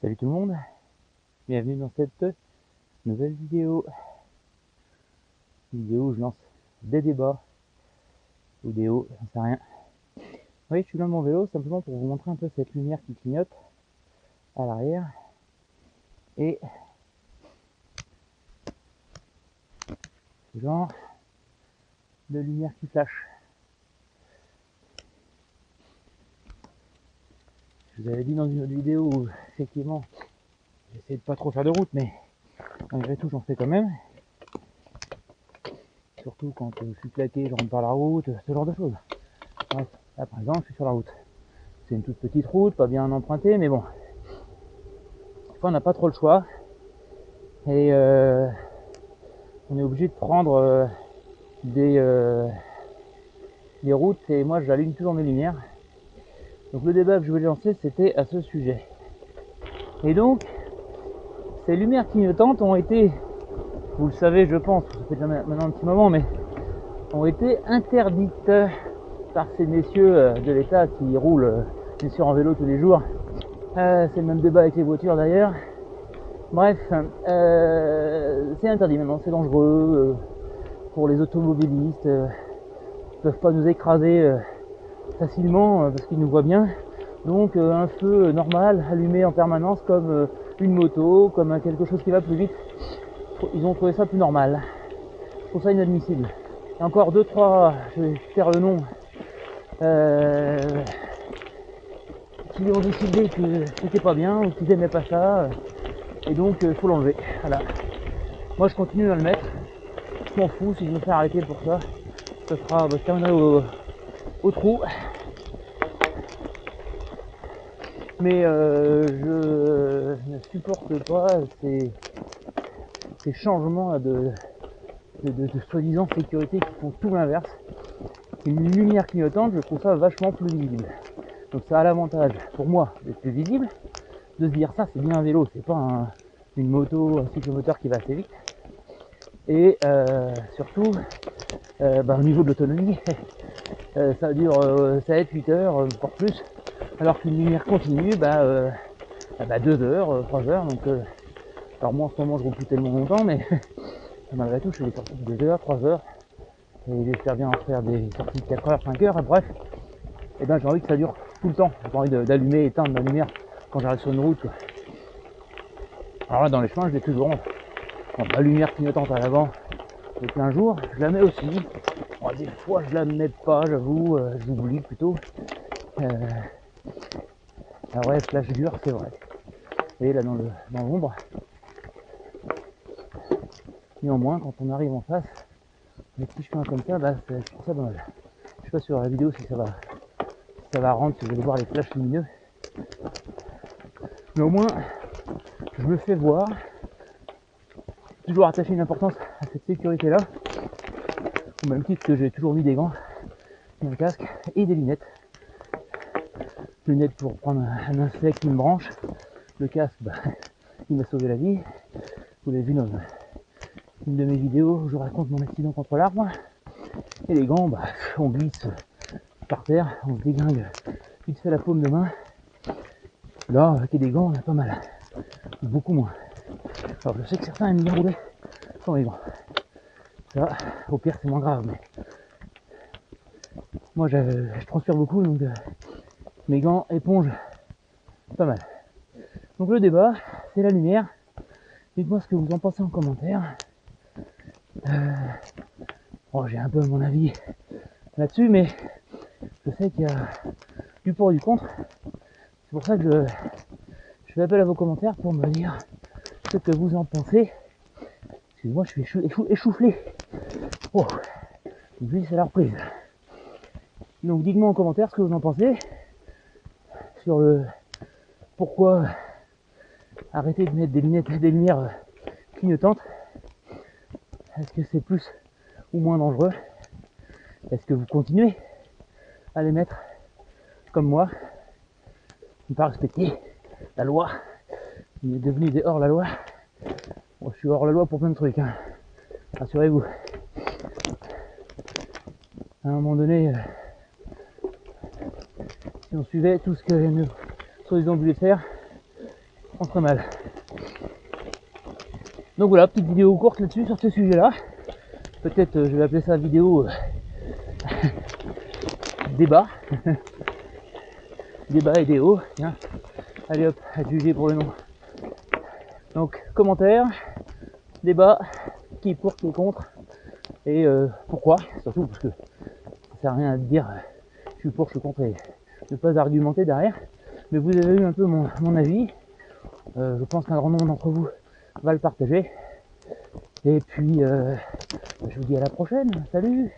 Salut tout le monde, bienvenue dans cette nouvelle vidéo. Où je lance des débats ou des hauts, j'en sais rien. Oui, je suis loin de mon vélo simplement pour vous montrer un peu cette lumière qui clignote à l'arrière et ce genre de lumière qui flash. Je vous avais dit dans une autre vidéo où effectivement j'essaie de pas trop faire de route, mais malgré tout j'en fais quand même. Surtout quand je suis claqué, je rentre par la route, ce genre de choses. Bref, là par exemple je suis sur la route. C'est une toute petite route, pas bien empruntée, mais bon. Des fois on n'a pas trop le choix. Et on est obligé de prendre des routes et moi j'allume toujours mes lumières. Donc le débat que je voulais lancer c'était à ce sujet. Et donc ces lumières clignotantes ont été, vous le savez je pense, ça fait déjà maintenant un petit moment, mais ont été interdites par ces messieurs de l'État qui roulent bien sûr en vélo tous les jours. C'est le même débat avec les voitures d'ailleurs. Bref, c'est interdit maintenant, c'est dangereux pour les automobilistes. Ils peuvent pas nous écraser facilement parce qu'ils nous voient bien. Donc un feu normal allumé en permanence comme une moto, comme quelque chose qui va plus vite, ils ont trouvé ça plus normal. Je trouve ça inadmissible. Et encore 2-3, je vais faire le nom, qui ont décidé que c'était pas bien ou qu'ils aimaient pas ça, et donc il faut l'enlever. Voilà. Moi je continue à le mettre, je m'en fous si je me fais arrêter pour ça. Ça sera, je terminerai au trou. Mais je ne supporte pas ces changements de soi-disant sécurité qui font tout l'inverse. Une lumière clignotante, je trouve ça vachement plus visible. Donc ça a l'avantage pour moi d'être plus visible, de se dire ça c'est bien un vélo, c'est pas une moto, un cyclomoteur qui va assez vite. Et surtout, au niveau de l'autonomie, ça dure 7-8 heures, voire plus, alors qu'une lumière continue, 2 heures, 3 heures. Donc, alors moi en ce moment je roule plus tellement longtemps, mais malgré tout je fais des sorties de 2 heures, 3 heures, et j'espère bien en faire des sorties de 4 heures, 5 heures, bref. Et j'ai envie que ça dure tout le temps, j'ai pas envie d'allumer et éteindre ma lumière quand j'arrive sur une route, quoi. Alors là dans les chemins je l'ai toujours, ma lumière clignotante à l'avant, de plein jour, je la mets aussi. Bon, des fois je la mets pas, j'avoue, j'oublie plutôt. Ah ouais, flash dur, c'est vrai. Et là dans l'ombre. Néanmoins, quand on arrive en face, les petits chemins comme ça, c'est pour ça dommage. Je sais pas sur la vidéo si ça va rendre, si vous allez voir les flashs lumineux. Mais au moins, je me fais voir. Toujours attacher une importance à cette sécurité là. Au même titre que j'ai toujours mis des gants, un casque et des lunettes. Lunettes pour prendre un insecte, une branche. Le casque, il m'a sauvé la vie. Vous l'avez vu dans une de mes vidéos où je raconte mon accident contre l'arbre. Et les gants, on glisse par terre, on se déglingue vite fait la paume de main. Là, avec des gants, on a pas mal. Beaucoup moins. Alors je sais que certains aiment bien rouler sans les gants. Ça, au pire c'est moins grave, mais moi je transpire beaucoup, donc mes gants éponges pas mal. Donc le débat, c'est la lumière. Dites-moi ce que vous en pensez en commentaire. J'ai un peu mon avis là-dessus, mais je sais qu'il y a du pour et du contre. C'est pour ça que je fais appel à vos commentaires pour me dire ce que vous en pensez. Excusez-moi, je suis essoufflé. Oh, lui c'est la reprise. Donc dites-moi en commentaire ce que vous en pensez sur le pourquoi arrêter de mettre des lunettes, des lumières clignotantes. Est-ce que c'est plus ou moins dangereux? Est-ce que vous continuez à les mettre comme moi, ne pas respecter la loi? Il est devenu des hors-la-loi. Bon, je suis hors-la-loi pour plein de trucs, hein. Rassurez-vous. À un moment donné, si on suivait tout ce que nous soi-disant voulait faire, entre mal. Donc voilà, petite vidéo courte là-dessus sur ce sujet-là. Peut-être je vais appeler ça vidéo débat. Débat et déo. Tiens. Allez hop, à juger pour le nom. Donc commentaire, débat, qui est pour, qui est contre, et pourquoi, surtout parce que ça sert à rien de dire je suis pour, je suis contre et ne pas argumenter derrière. Mais vous avez eu un peu mon avis. Je pense qu'un grand nombre d'entre vous va le partager. Et puis je vous dis à la prochaine. Salut!